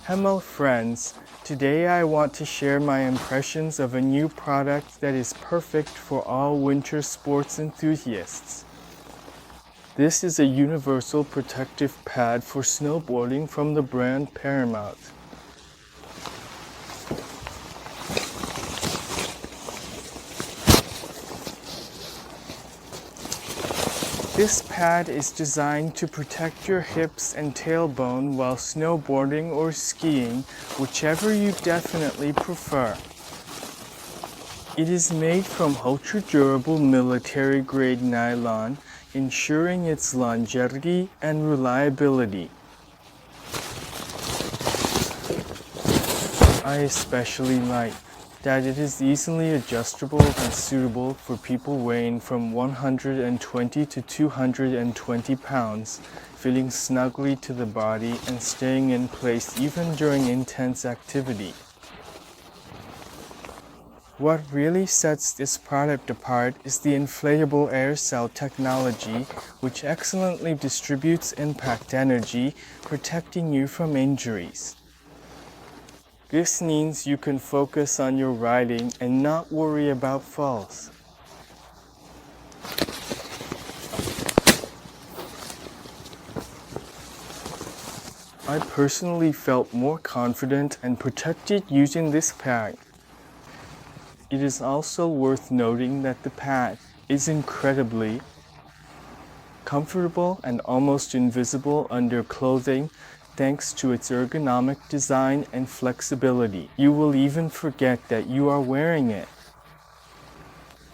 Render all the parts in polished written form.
Hello friends, today I want to share my impressions of a new product that is perfect for all winter sports enthusiasts. This is a universal protective pad for snowboarding from the brand Paramount. This pad is designed to protect your hips and tailbone while snowboarding or skiing, whichever you definitely prefer. It is made from ultra-durable military-grade nylon, ensuring its longevity and reliability. I especially like that it is easily adjustable and suitable for people weighing from 120 to 220 pounds, fitting snugly to the body and staying in place even during intense activity. What really sets this product apart is the inflatable air cell technology, which excellently distributes impact energy, protecting you from injuries. This means you can focus on your riding and not worry about falls. I personally felt more confident and protected using this pad. It is also worth noting that the pad is incredibly comfortable and almost invisible under clothing, thanks to its ergonomic design and flexibility. You will even forget that you are wearing it.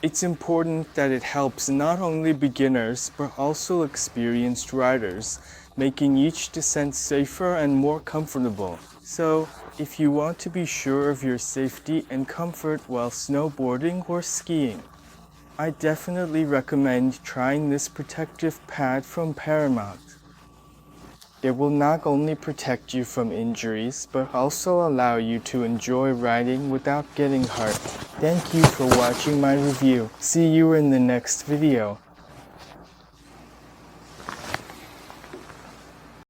It's important that it helps not only beginners but also experienced riders, making each descent safer and more comfortable. So, if you want to be sure of your safety and comfort while snowboarding or skiing, I definitely recommend trying this protective pad from Paramount. It will not only protect you from injuries, but also allow you to enjoy riding without getting hurt. Thank you for watching my review. See you in the next video.